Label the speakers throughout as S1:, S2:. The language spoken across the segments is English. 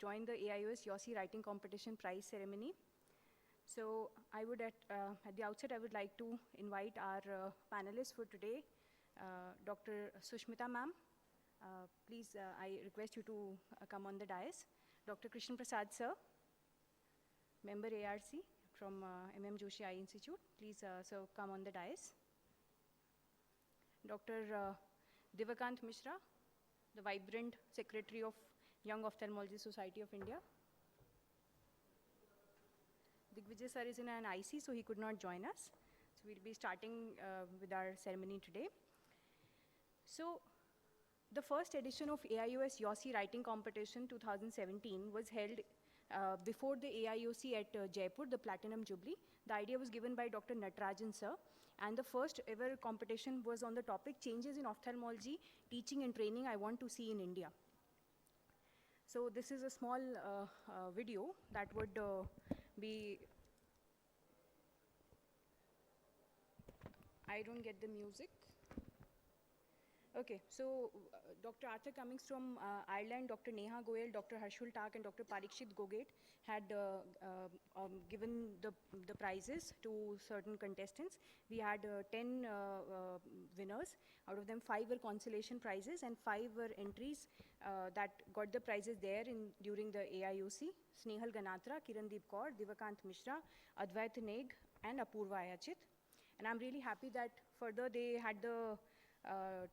S1: join the AIOS YOSI Writing Competition Prize Ceremony. So I would, at the outset, I would like to invite our panelists for today, Dr. Sushmita ma'am. Please, I request you to come on the dais. Dr. Krishna Prasad sir, member ARC from MM Joshi Eye Institute. Please, sir, come on the dais. Dr. Divakant Mishra, the vibrant Secretary of Young Ophthalmology Society of India. Digvijay sir is in an IC, so he could not join us. So we'll be starting with our ceremony today. So the first edition of AIOS YOSI Writing Competition 2017 was held before the AIOC at Jaipur, the Platinum Jubilee. The idea was given by Dr. Natarajan sir, and the first ever competition was on the topic Changes in Ophthalmology, Teaching and Training I Want to See in India. So this is a small video that would be, I don't get the music. Okay, so Dr. Arthur Cummings from Ireland, Dr. Neha Goyal, Dr. Harshul Tak, and Dr. Parikshit Gogate had given the prizes to certain contestants. We had 10 winners. Out of them, 5 were consolation prizes and 5 were entries that got the prizes there during the AIOC. Snehal Ganatra, Kirandeep Kaur, Divakant Mishra, Advait Neg, and Apurva Ayachit. And I'm really happy that further they had the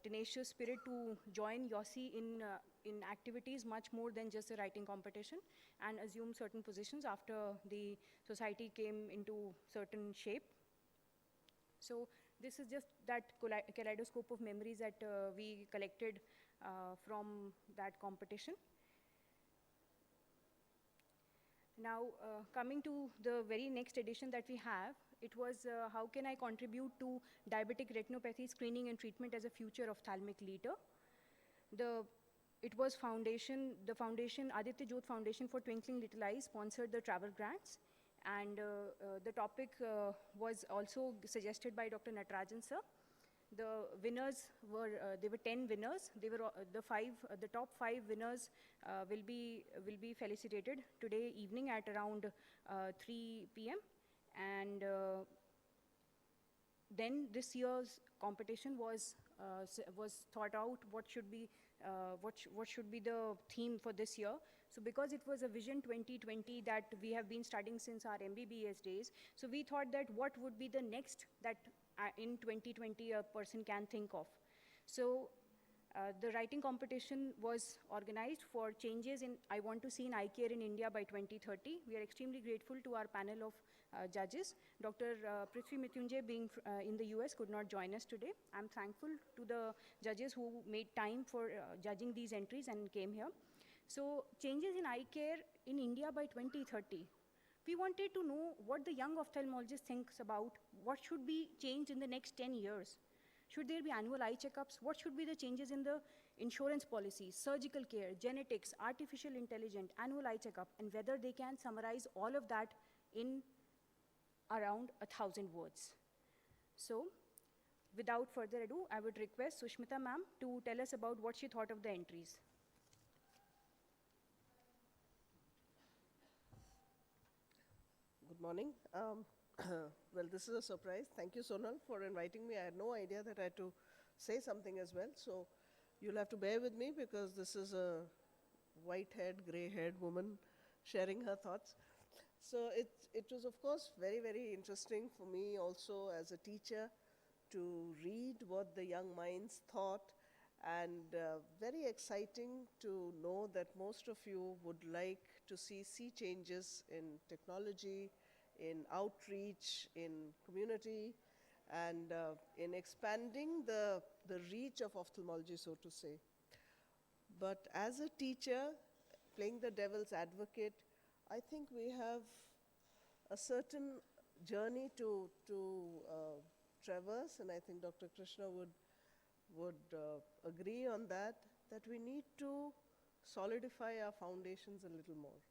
S1: tenacious spirit to join YOSI in activities much more than just a writing competition and assume certain positions after the society came into certain shape. So this is just that kaleidoscope of memories that we collected from that competition. Now, coming to the very next edition that we have, it was how can I contribute to diabetic retinopathy screening and treatment as a future ophthalmic leader. It was the foundation, Aditya Jyot Foundation for Twinkling Little Eyes sponsored the travel grants, and the topic was also suggested by Dr. Natarajan sir. The winners were, there were 10 winners. They were the top 5 winners will be felicitated today evening at around 3 p.m. And then this year's competition was thought out what should be the theme for this year. So because it was a Vision 2020 that we have been studying since our MBBS days, so we thought that what would be the next that in 2020 a person can think of. So the writing competition was organized for changes in I want to see in eye care in India by 2030. We are extremely grateful to our panel of judges. Dr. Prithvi Mrityunjay, being in the US, could not join us today. I'm thankful to the judges who made time for judging these entries and came here. So changes in eye care in India by 2030. We wanted to know what the young ophthalmologist thinks about what should be changed in the next 10 years. Should there be annual eye checkups? What should be the changes in the insurance policies, surgical care, genetics, artificial intelligence, annual eye checkup, and whether they can summarize all of that in around 1,000 words. So, without further ado, I would request Sushmita ma'am to tell us about what she thought of the entries.
S2: Good morning. Well, this is a surprise. Thank you, Sonal, for inviting me. I had no idea that I had to say something as well. So you'll have to bear with me because this is a white-haired, gray-haired woman sharing her thoughts. So it was, of course, very, very interesting for me also as a teacher to read what the young minds thought, and very exciting to know that most of you would like to see changes in technology, in outreach, in community, and in expanding the reach of ophthalmology, so to say. But as a teacher, playing the devil's advocate, I think we have a certain journey to traverse, and I think Dr. Krishna would agree on that we need to solidify our foundations a little more.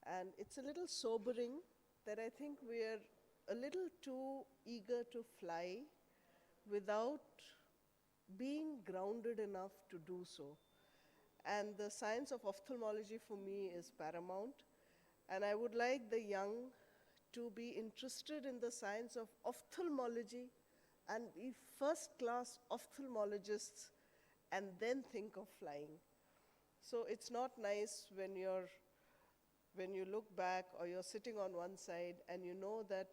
S2: And it's a little sobering that I think we're a little too eager to fly without being grounded enough to do so. And the science of ophthalmology for me is paramount. And I would like the young to be interested in the science of ophthalmology and be first-class ophthalmologists and then think of flying. So it's not nice when you look back or you're sitting on one side and you know that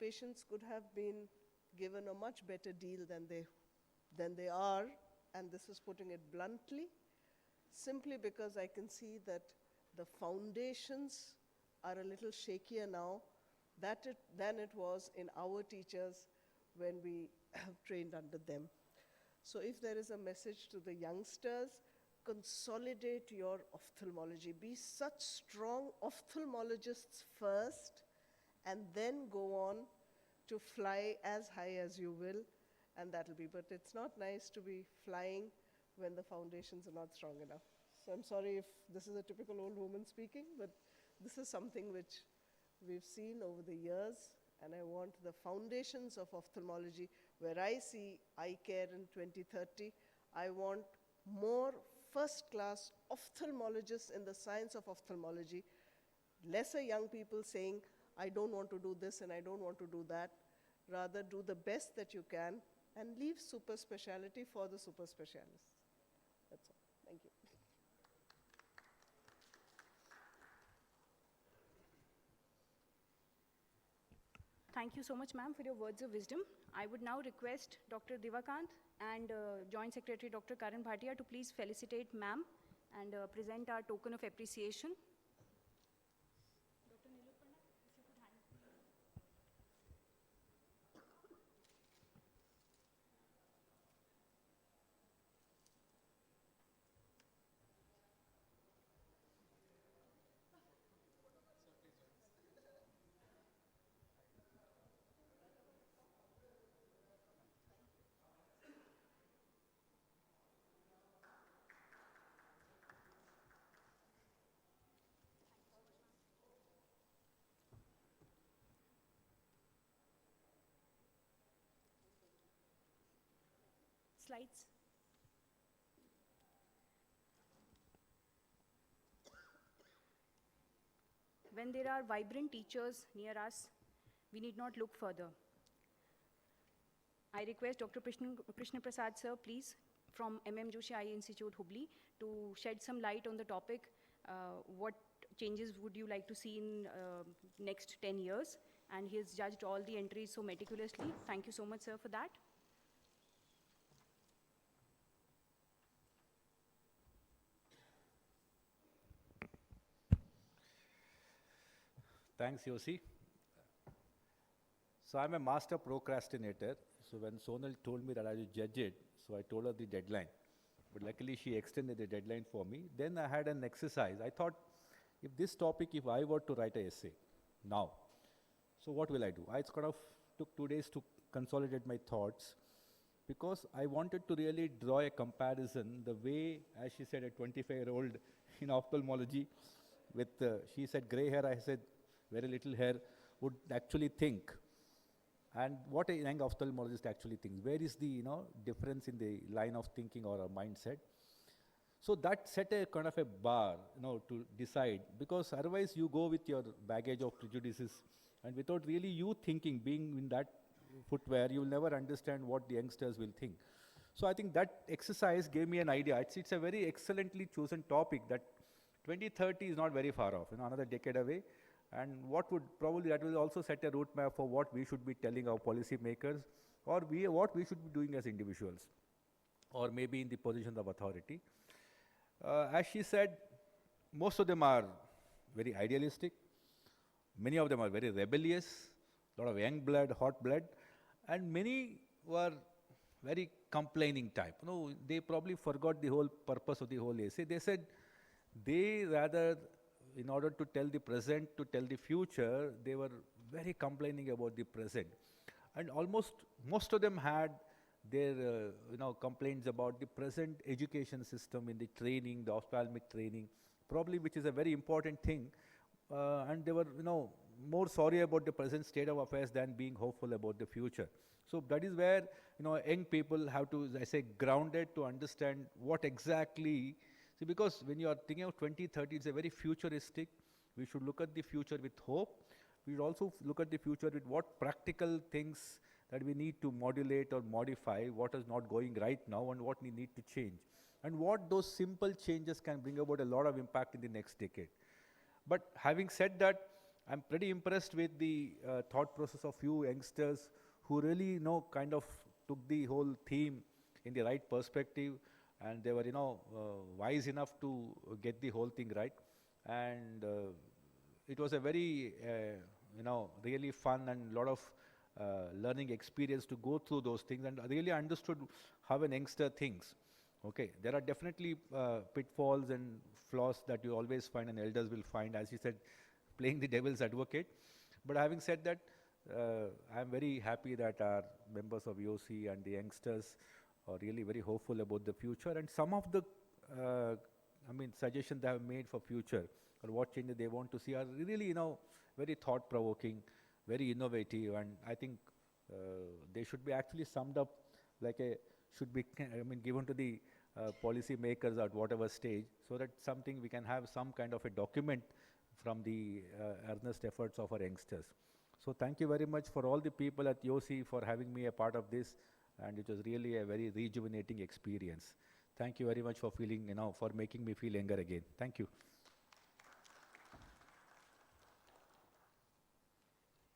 S2: patients could have been given a much better deal than they are, and this is putting it bluntly, simply because I can see that the foundations are a little shakier now than it was in our teachers when we trained under them. So if there is a message to the youngsters, consolidate your ophthalmology. Be such strong ophthalmologists first, and then go on to fly as high as you will, and that'll be. But it's not nice to be flying when the foundations are not strong enough. So I'm sorry if this is a typical old woman speaking, but this is something which we've seen over the years, and I want the foundations of ophthalmology, where I see eye care in 2030, I want more first-class ophthalmologists in the science of ophthalmology, lesser young people saying, I don't want to do this and I don't want to do that. Rather, do the best that you can and leave super specialty for the super specialists. That's all. Thank you.
S1: Thank you so much, ma'am, for your words of wisdom. I would now request Dr. Divakant and Joint Secretary Dr. Karan Bhatia to please felicitate ma'am and present our token of appreciation. Slides. When there are vibrant teachers near us, we need not look further. I request Dr. Krishna Prasad sir, please, from MM Joshi Eye Institute, Hubli, to shed some light on the topic. What changes would you like to see in next 10 years? And he has judged all the entries so meticulously. Thank you so much, sir, for that.
S3: Thanks, Yosi. So I'm a master procrastinator. So when Sonal told me that I would judge it, so I told her the deadline. But luckily she extended the deadline for me. Then I had an exercise. I thought, if I were to write an essay now, so what will I do? I kind of took 2 days to consolidate my thoughts, because I wanted to really draw a comparison the way, as she said, a 25-year-old in ophthalmology with, she said gray hair, I said very little hair, would actually think. And what a young ophthalmologist actually thinks. Where is the difference in the line of thinking or a mindset? So that set a kind of a bar to decide, because otherwise you go with your baggage of prejudices, and without really you thinking, being in that footwear, you will never understand what the youngsters will think. So I think that exercise gave me an idea. It's a very excellently chosen topic, that 2030 is not very far off, another decade away. And what would probably, that will also set a roadmap for what we should be telling our policy makers, or what we should be doing as individuals, or maybe in the positions of authority. As she said, most of them are very idealistic. Many of them are very rebellious, a lot of young blood, hot blood, and many were very complaining type. They probably forgot the whole purpose of the whole essay. They said they rather, in order to tell the present, to tell the future, they were very complaining about the present. And almost most of them had their complaints about the present education system in the training, the ophthalmic training, probably, which is a very important thing. And they were more sorry about the present state of affairs than being hopeful about the future. So that is where young people have to, as I say, grounded to understand what exactly See, because when you are thinking of 2030, it's a very futuristic. We should look at the future with hope. We should also look at the future with what practical things that we need to modulate or modify, what is not going right now and what we need to change. And what those simple changes can bring about a lot of impact in the next decade. But having said that, I'm pretty impressed with the thought process of few youngsters who really, kind of took the whole theme in the right perspective, and they were, wise enough to get the whole thing right. And it was a very, really fun and lot of learning experience to go through those things, and I really understood how an youngster thinks. Okay, there are definitely pitfalls and flaws that you always find and elders will find, as you said, playing the devil's advocate. But having said that, I'm very happy that our members of YOSI and the youngsters are really very hopeful about the future. And some of the, suggestions they have made for future or what changes they want to see are really, very thought-provoking, very innovative, and I think they should be actually summed up like should be given to the policy makers at whatever stage, so that something we can have some kind of a document from the earnest efforts of our youngsters. So thank you very much for all the people at YOSI for having me a part of this, and it was really a very rejuvenating experience. Thank you very much for for making me feel younger again. Thank you.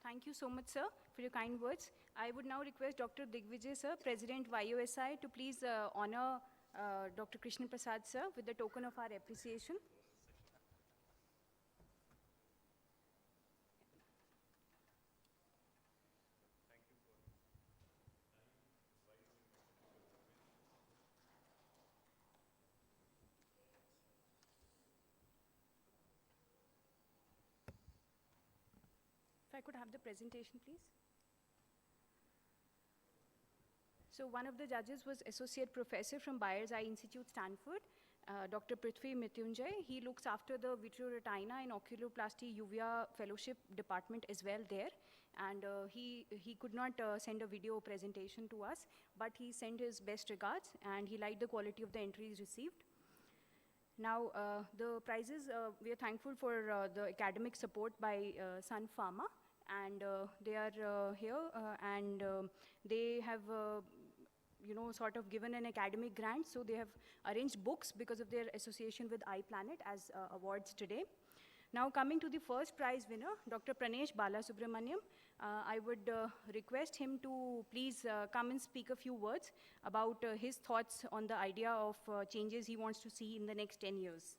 S1: Thank you so much, sir, for your kind words. I would now request Dr. Digvijay, sir, President YOSI, to please honor Dr. Krishna Prasad, sir, with the token of our appreciation. If I could have the presentation, please. So one of the judges was Associate Professor from Byers Eye Institute, Stanford, Dr. Prithvi Mrityunjay. He looks after the Vitreoretina and Oculoplasty Uvea Fellowship Department as well there. And he could not send a video presentation to us, but he sent his best regards, and he liked the quality of the entries received. Now, the prizes, we are thankful for the academic support by Sun Pharma, and they are here, and they have sort of given an academic grant, so they have arranged books because of their association with iPlanet as awards today. Now, coming to the first prize winner, Dr. Panache Balasubrahmanyam, I would request him to please come and speak a few words about his thoughts on the idea of changes he wants to see in the next 10 years.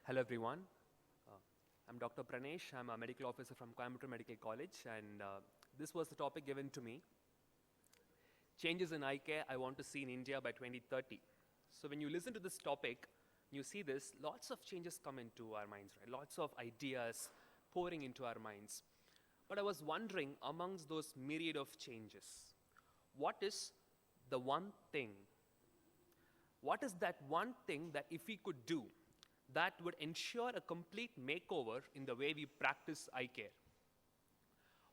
S4: Hello everyone, I'm Dr. Panache. I'm a medical officer from Coimbatore Medical College, and this was the topic given to me. Changes in eye care I want to see in India by 2030. So when you listen to this topic, you see this, lots of changes come into our minds, right? Lots of ideas pouring into our minds. But I was wondering, amongst those myriad of changes, what is the one thing? What is that one thing that if we could do, that would ensure a complete makeover in the way we practice eye care?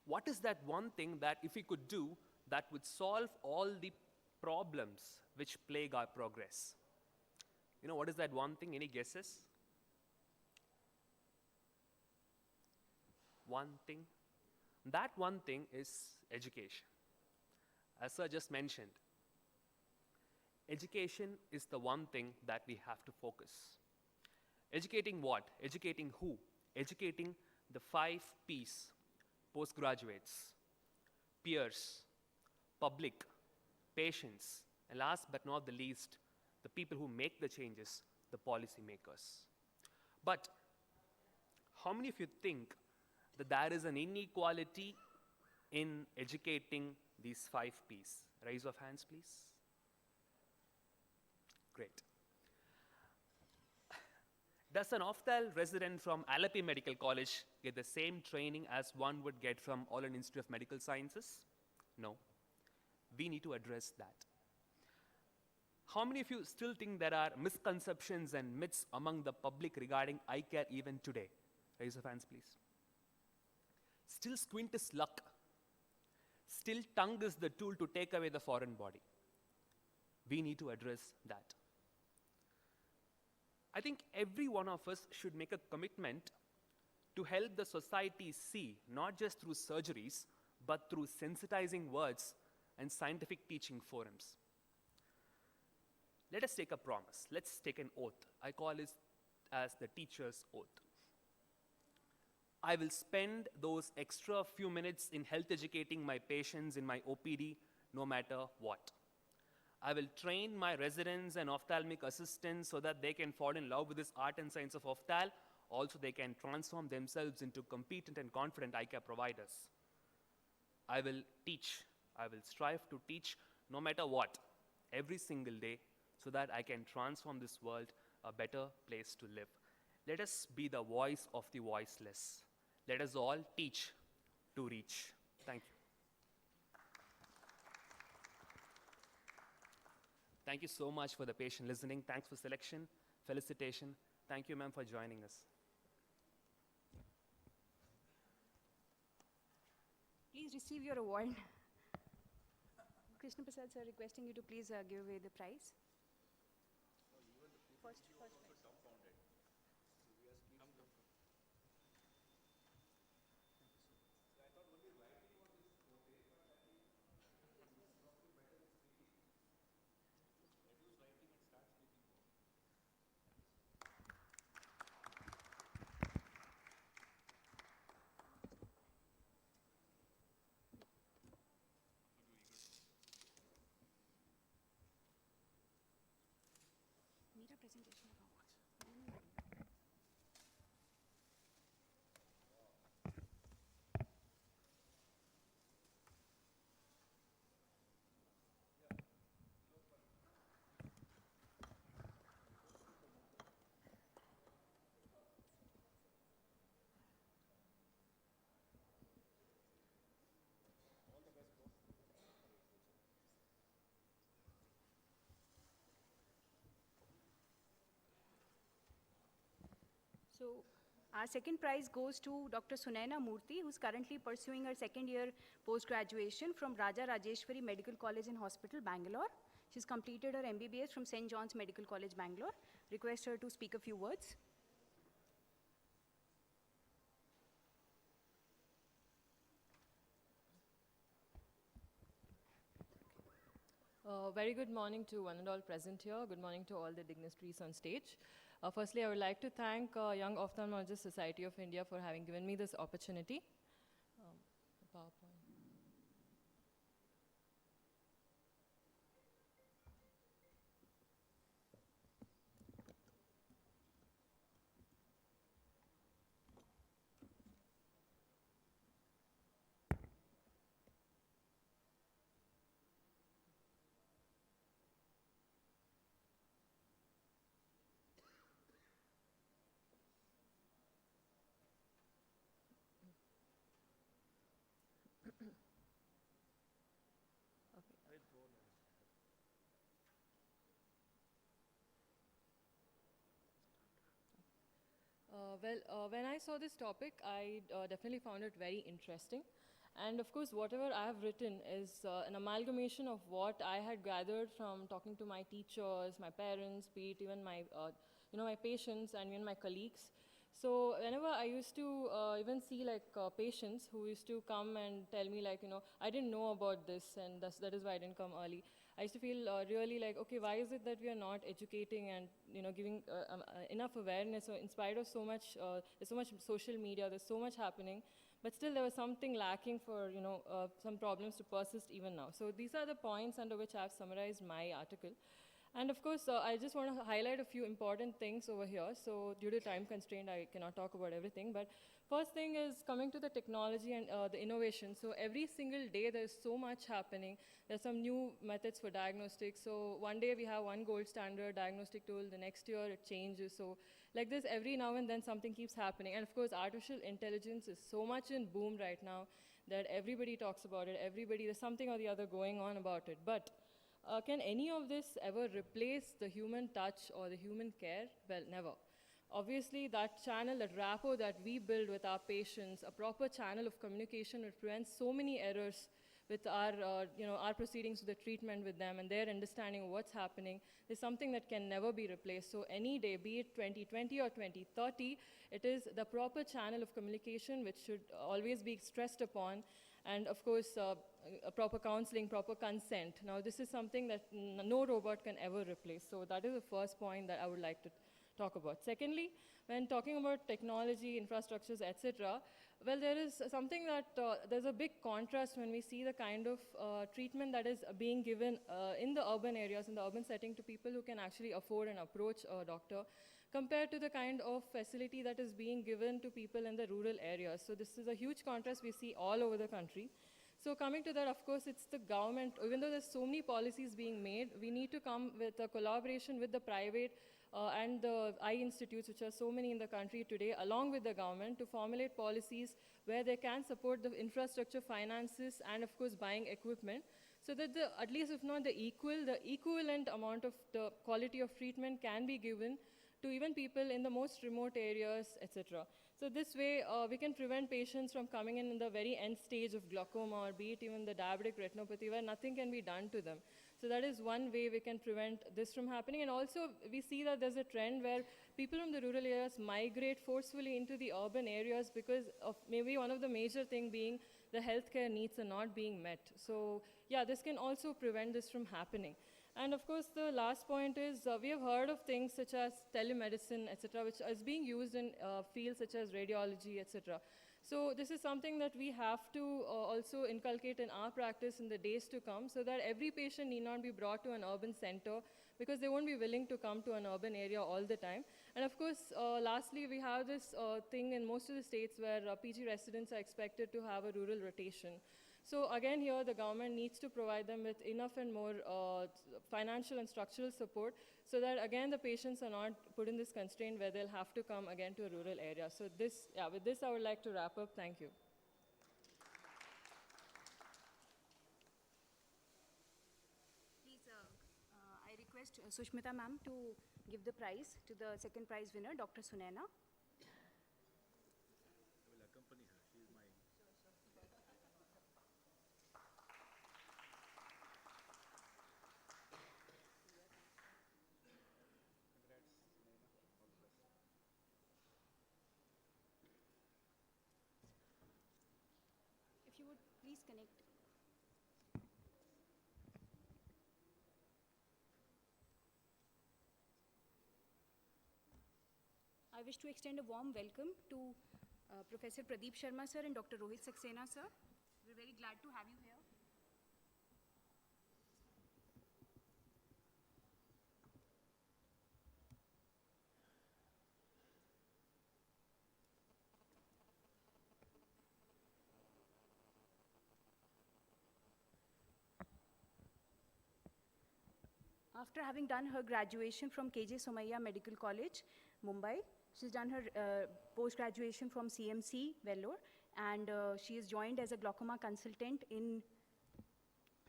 S4: What is that one thing that if we could do, that would solve all the problems which plague our progress? What is that one thing? Any guesses? One thing? That one thing is education. As Sir just mentioned, education is the one thing that we have to focus. Educating what? Educating who? Educating the 5 Ps: postgraduates, peers, public, patients, and last but not the least, the people who make the changes, the policy makers. But how many of you think that there is an inequality in educating these 5 Ps, Raise of hands, please. Great. Does an Ophthal resident from Alleppey Medical College get the same training as one would get from All India Institute of Medical Sciences? No. We need to address that. How many of you still think there are misconceptions and myths among the public regarding eye care even today? Raise of hands, please. Still squint is luck. Still tongue is the tool to take away the foreign body. We need to address that. I think every one of us should make a commitment to help the society see, not just through surgeries, but through sensitizing words and scientific teaching forums. Let us take a promise. Let's take an oath. I call it as the teacher's oath. I will spend those extra few minutes in health educating my patients in my OPD, no matter what. I will train my residents and ophthalmic assistants so that they can fall in love with this art and science of ophthal. Also, they can transform themselves into competent and confident eye care providers. I will teach. I will strive to teach no matter what, every single day, so that I can transform this world a better place to live. Let us be the voice of the voiceless. Let us all teach to reach. Thank you. Thank you so much for the patient listening. Thanks for selection, felicitation. Thank you, ma'am, for joining us.
S1: Please receive your award. Krishna Prasad sir requesting you to please give away the prize. First prize. Meera presentation about. So our second prize goes to Dr. Sunaina Murthy, who's currently pursuing her second year post-graduation from Raja Rajeshwari Medical College and Hospital, Bangalore. She's completed her MBBS from St. John's Medical College, Bangalore. Request her to speak a few words.
S5: Very good morning to one and all present here. Good morning to all the dignitaries on stage. Firstly, I would like to thank Young Ophthalmologist Society of India for having given me this opportunity. PowerPoint. When I saw this topic, I definitely found it very interesting. And of course, whatever I have written is an amalgamation of what I had gathered from talking to my teachers, my parents, be it even my, my patients and even my colleagues. So whenever I used to even see like patients who used to come and tell me like, I didn't know about this and that is why I didn't come early. I used to feel really like, okay, why is it that we are not educating and giving enough awareness? So in spite of so much, there's so much social media, there's so much happening, but still there was something lacking for some problems to persist even now. So these are the points under which I've summarized my article. And of course, I just want to highlight a few important things over here. So due to time constraint, I cannot talk about everything. But first thing is coming to the technology and the innovation. So every single day, there's so much happening. There's some new methods for diagnostics. So one day we have one gold standard diagnostic tool. The next year it changes. So like this, every now and then something keeps happening. And of course, artificial intelligence is so much in boom right now that everybody talks about it. There's something or the other going on about it. But can any of this ever replace the human touch or the human care? Well, never. Obviously, that channel, that rapport that we build with our patients, a proper channel of communication would prevent so many errors with our proceedings with the treatment with them and their understanding of what's happening is something that can never be replaced. So any day, be it 2020 or 2030, it is the proper channel of communication which should always be stressed upon. And of course, a proper counseling, proper consent. Now, this is something that no robot can ever replace. So that is the first point that I would like to talk about. Secondly, when talking about technology, infrastructures, etc., well, there is something that there's a big contrast when we see the kind of treatment that is being given in the urban areas, in the urban setting to people who can actually afford and approach a doctor, compared to the kind of facility that is being given to people in the rural areas. So this is a huge contrast we see all over the country. So coming to that, of course, it's the government. Even though there's so many policies being made, we need to come with a collaboration with the private and the eye institutes, which are so many in the country today, along with the government, to formulate policies where they can support the infrastructure, finances, and of course buying equipment, so that at least if not the equivalent amount of the quality of treatment can be given to even people in the most remote areas, etc. So this way, we can prevent patients from coming in the very end stage of glaucoma, or be it even the diabetic retinopathy, where nothing can be done to them. So that is one way we can prevent this from happening. And also, we see that there's a trend where people from the rural areas migrate forcefully into the urban areas because of maybe one of the major thing being the healthcare needs are not being met. So yeah, this can also prevent this from happening. And of course, the last point is we have heard of things such as telemedicine, etc., which is being used in fields such as radiology, etc. So this is something that we have to also inculcate in our practice in the days to come, so that every patient need not be brought to an urban center because they won't be willing to come to an urban area all the time. And of course, lastly, we have this thing in most of the states where PG residents are expected to have a rural rotation. So again, here the government needs to provide them with enough and more financial and structural support, so that again the patients are not put in this constraint where they'll have to come again to a rural area. So this, with this I would like to wrap up. Thank you.
S1: Please, I request Sushmita ma'am to give the prize to the second prize winner, Dr. Sunena. If you would please connect. I wish to extend a warm welcome to Professor Pradeep Sharma sir and Dr. Rohit Saxena sir. We're very glad to have you here. After having done her graduation from KJ Somaiya Medical College, Mumbai, she's done her post-graduation from CMC, Vellore, and she is joined as a glaucoma consultant in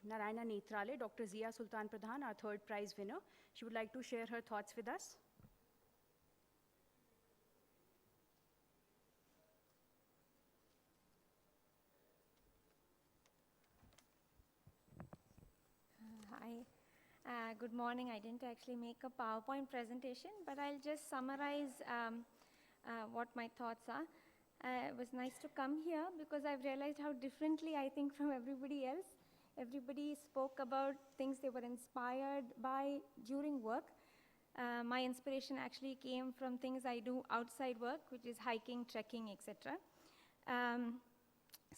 S1: Narayana Nethralaya, Dr. Zia Sultan Pradhan, our third prize winner. She would like to share her thoughts with us.
S6: Hi. Good morning. I didn't actually make a PowerPoint presentation, but I'll just summarize what my thoughts are. It was nice to come here because I've realized how differently I think from everybody else. Everybody spoke about things they were inspired by during work. My inspiration actually came from things I do outside work, which is hiking, trekking, etc.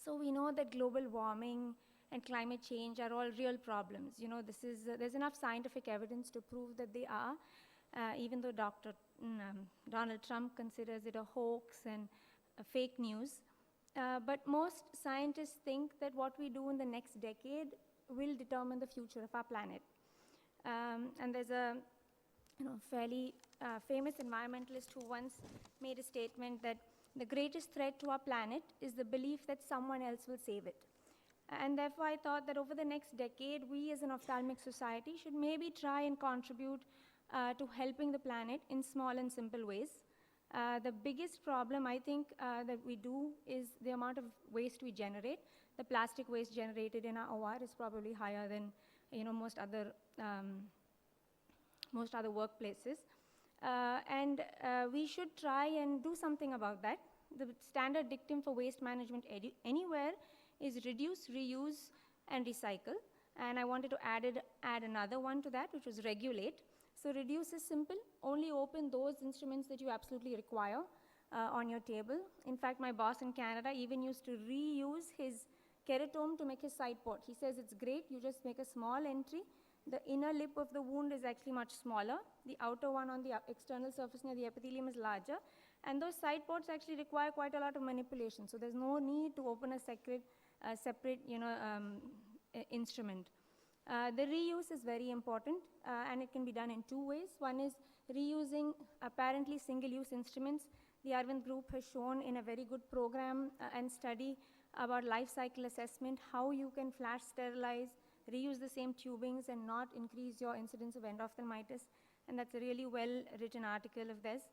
S6: So we know that global warming, and climate change are all real problems. You know, there's enough scientific evidence to prove that they are, even though Donald Trump considers it a hoax and a fake news. But most scientists think that what we do in the next decade will determine the future of our planet. And there's a fairly famous environmentalist who once made a statement that the greatest threat to our planet is the belief that someone else will save it. And therefore, I thought that over the next decade, we as an ophthalmic society should maybe try and contribute to helping the planet in small and simple ways. The biggest problem, I think, that we do is the amount of waste we generate. The plastic waste generated in our OR is probably higher than most other workplaces. And we should try and do something about that. The standard dictum for waste management anywhere is reduce, reuse, and recycle. And I wanted to add another one to that, which was regulate. So reduce is simple. Only open those instruments that you absolutely require on your table. In fact, my boss in Canada even used to reuse his keratome to make his side port. He says it's great, you just make a small entry. The inner lip of the wound is actually much smaller. The outer one on the external surface near the epithelium is larger. And those side ports actually require quite a lot of manipulation. So there's no need to open a separate instrument. The reuse is very important, and it can be done in two ways. One is reusing apparently single-use instruments. The Arvind Group has shown in a very good program and study about life cycle assessment how you can flash sterilize, reuse the same tubings, and not increase your incidence of endophthalmitis. And that's a really well-written article of this.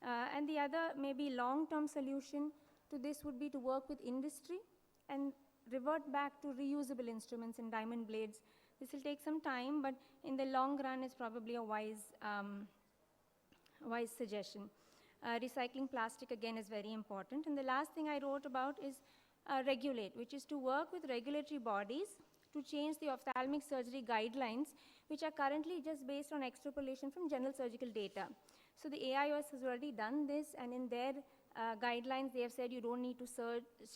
S6: And the other maybe long-term solution to this would be to work with industry and revert back to reusable instruments and diamond blades. This will take some time, but in the long run, it's probably a wise suggestion. Recycling plastic, again, is very important. And the last thing I wrote about is regulate, which is to work with regulatory bodies to change the ophthalmic surgery guidelines, which are currently just based on extrapolation from general surgical data. So the AIOS has already done this, and in their guidelines, they have said you don't need to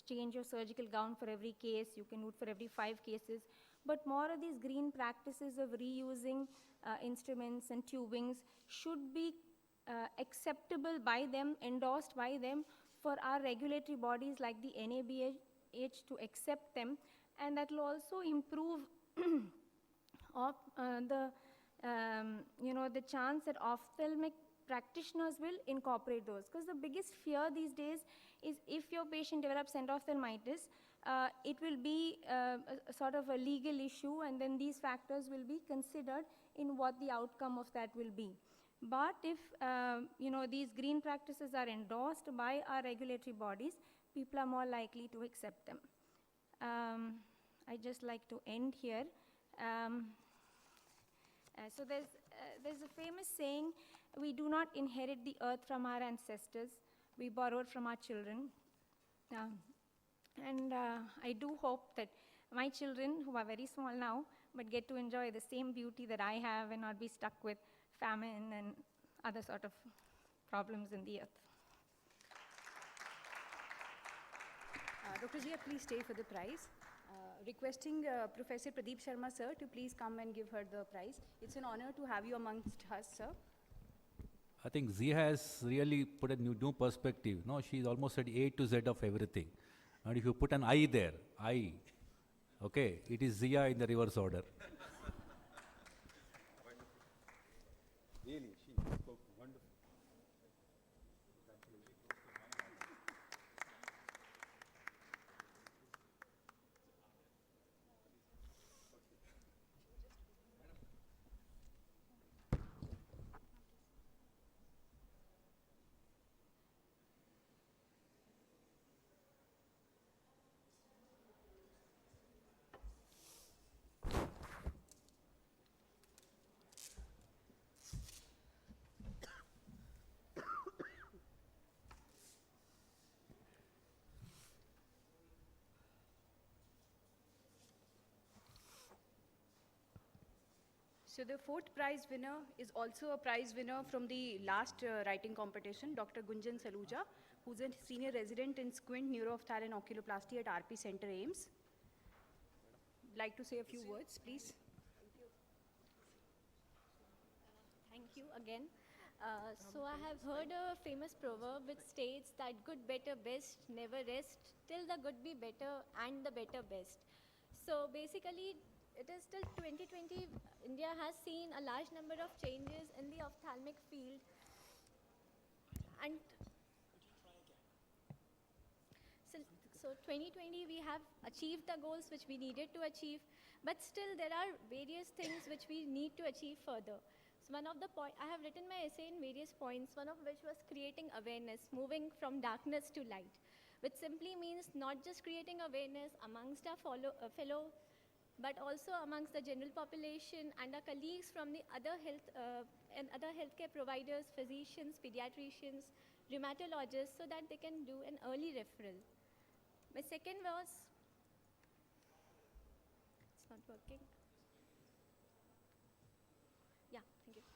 S6: change your surgical gown for every case. You can do it for every 5 cases. But more of these green practices of reusing instruments and tubings should be acceptable by them, endorsed by them, for our regulatory bodies like the NABH to accept them. And that will also improve the chance that ophthalmic practitioners will incorporate those. Because the biggest fear these days is if your patient develops endophthalmitis, it will be a sort of a legal issue, and then these factors will be considered in what the outcome of that will be. But if these green practices are endorsed by our regulatory bodies, people are more likely to accept them. I'd just like to end here. So there's a famous saying, we do not inherit the earth from our ancestors, we borrow it from our children. And I do hope that my children, who are very small now, but get to enjoy the same beauty that I have and not be stuck with famine and other sort of problems in the earth.
S1: Dr. Zia, please stay for the prize. Requesting Professor Pradeep Sharma, sir, to please come and give her the prize. It's an honor to have you amongst us, sir.
S3: I think Zia has really put a new perspective. No, she's almost at A to Z of everything. And if you put an I there, I, okay, it is Zia in the reverse order. Really, she spoke wonderful.
S1: So the fourth prize winner is also a prize winner from the last writing competition, Dr. Gunjan Saluja, who's a senior resident in squint neuroophthalmic and oculoplasty at RP Center AIMS. like to say a few words, please.
S7: Thank you again. So I have heard a famous proverb which states that good, better, best, never rest, till the good be better and the better best. So basically, it is till 2020, India has seen a large number of changes in the ophthalmic field. And so 2020, we have achieved the goals which we needed to achieve, but still there are various things which we need to achieve further. So one of the I have written my essay in various points, one of which was creating awareness, moving from darkness to light, which simply means not just creating awareness amongst our fellow, but also amongst the general population and our colleagues from the other healthcare providers, physicians, pediatricians, rheumatologists, so that they can do an early referral. My second was, it's not working. Yeah, thank you.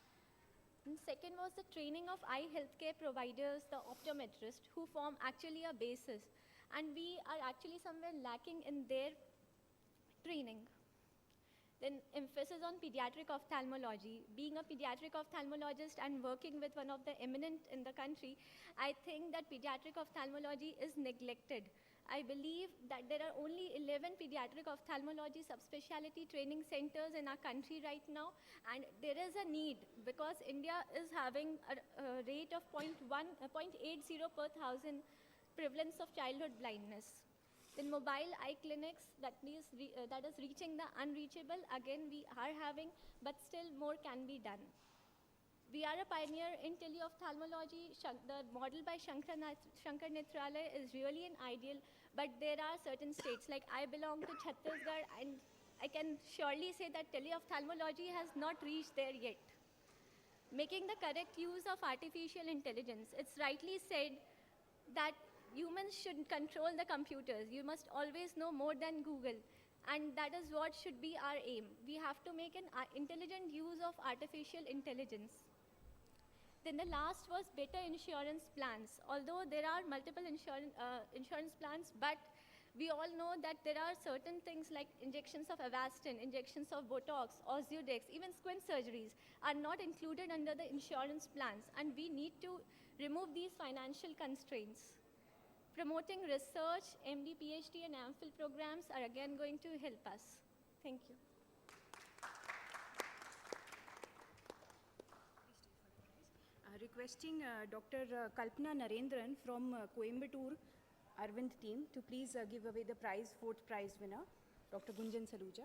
S7: And second was the training of eye healthcare providers, the optometrists, who form actually a basis. And we are actually somewhere lacking in their training. Then emphasis on pediatric ophthalmology. Being a pediatric ophthalmologist and working with one of the eminent in the country, I think that pediatric ophthalmology is neglected. I believe that there are only 11 pediatric ophthalmology subspecialty training centers in our country right now, and there is a need because India is having a rate of 0.80 per thousand prevalence of childhood blindness. Then mobile eye clinics, that is reaching the unreachable, again we are having, but still more can be done. We are a pioneer in teleophthalmology. The model by Shankar Nethralaya is really an ideal, but there are certain states, like I belong to Chhattisgarh, and I can surely say that teleophthalmology has not reached there yet. Making the correct use of artificial intelligence. It's rightly said that humans should control the computers. You must always know more than Google. And that is what should be our aim. We have to make an intelligent use of artificial intelligence. Then the last was better insurance plans. Although there are multiple insurance plans, but we all know that there are certain things like injections of Avastin, injections of Botox, Ozurdex, even squint surgeries are not included under the insurance plans. And we need to remove these financial constraints. Promoting research, MD, PhD, and MPhil programs are again going to help us. Thank you.
S1: Requesting Dr. Kalpana Narendran from Coimbatore Arvind team to please give away the prize, fourth prize winner, Dr. Gunjan Saluja.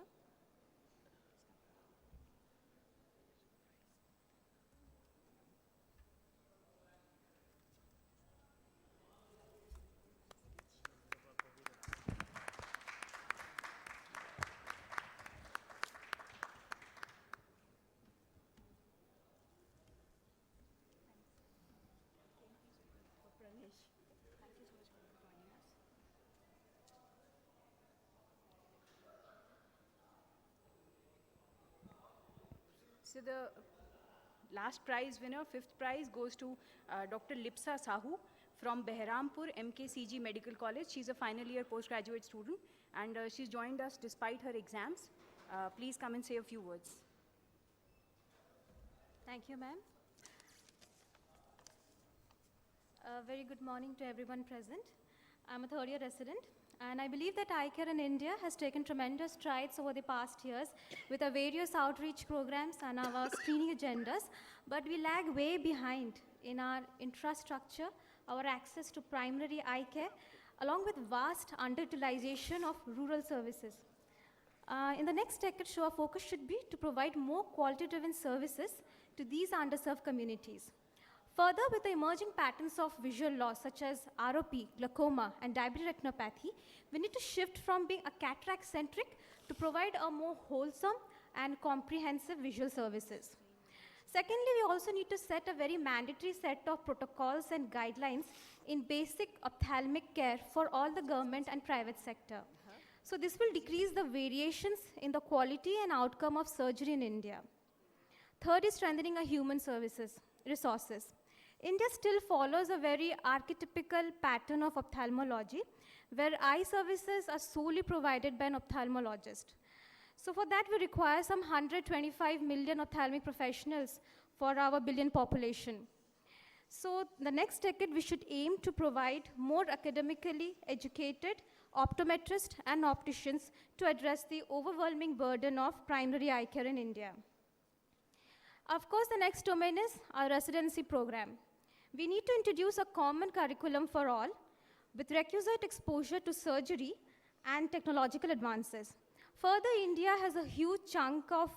S1: So the last prize winner, fifth prize, goes to Dr. Lipsa Sahu from Behrampur MKCG Medical College. She's a final year postgraduate student, and she's joined us despite her exams. Please come and say a few words.
S8: Thank you, ma'am. Very good morning to everyone present. I'm a third year resident, and I believe that eye care in India has taken tremendous strides over the past years with our various outreach programs and our screening agendas, but we lag way behind in our infrastructure, our access to primary eye care, along with vast underutilization of rural services. In the next decade, our focus should be to provide more quality-driven services to these underserved communities. Further, with the emerging patterns of visual loss such as ROP, glaucoma, and diabetic retinopathy, we need to shift from being a cataract-centric to provide a more wholesome and comprehensive visual services. Secondly, we also need to set a very mandatory set of protocols and guidelines in basic ophthalmic care for all the government and private sector. So this will decrease the variations in the quality and outcome of surgery in India. Third is strengthening our human resources. India still follows a very archetypical pattern of ophthalmology, where eye services are solely provided by an ophthalmologist. So for that, we require some 125 million ophthalmic professionals for our billion population. So the next decade, we should aim to provide more academically educated optometrists and opticians to address the overwhelming burden of primary eye care in India. Of course, the next domain is our residency program. We need to introduce a common curriculum for all with requisite exposure to surgery and technological advances. Further, India has a huge chunk of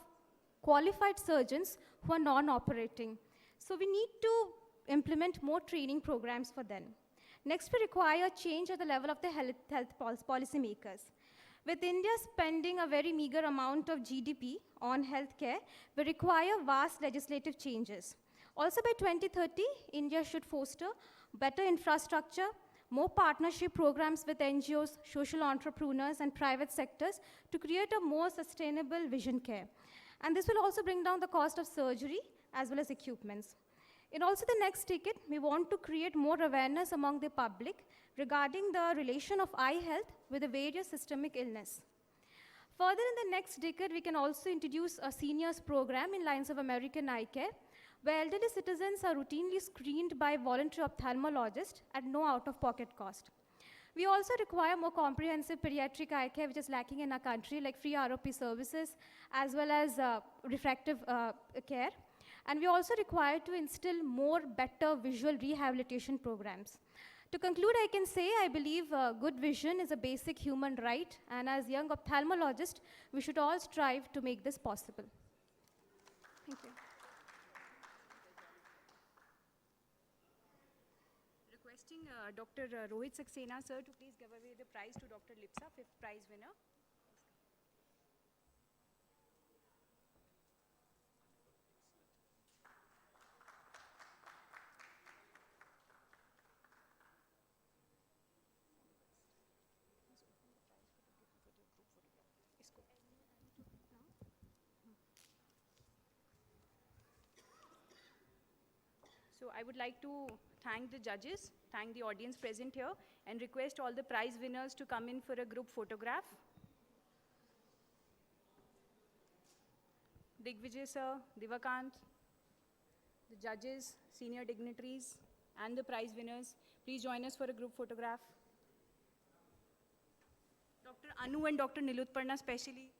S8: qualified surgeons who are non-operating. So we need to implement more training programs for them. Next, we require change at the level of the health policy makers. With India spending a very meager amount of GDP on healthcare, we require vast legislative changes. Also by 2030, India should foster better infrastructure, more partnership programs with NGOs, social entrepreneurs, and private sectors to create a more sustainable vision care. And this will also bring down the cost of surgery as well as equipments. In also the next decade, we want to create more awareness among the public regarding the relation of eye health with the various systemic illness. Further, in the next decade, we can also introduce a seniors program in lines of American eye care, where elderly citizens are routinely screened by voluntary ophthalmologists at no out-of-pocket cost. We also require more comprehensive pediatric eye care, which is lacking in our country, like free ROP services, as well as refractive care. And we also require to instill more better visual rehabilitation programs. To conclude, I can say I believe good vision is a basic human right, and as young ophthalmologists, we should all strive to make this possible. Thank you.
S1: Requesting Dr. Rohit Saxena, sir, to please give away the prize to Dr. Lipsa, 5th prize winner. So I would like to thank the judges, thank the audience present here, and request all the prize winners to come in for a group photograph. Digvijay sir, Divakant, the judges, senior dignitaries, and the prize winners, please join us for a group photograph. Dr. Anu and Dr. Nilutparna especially.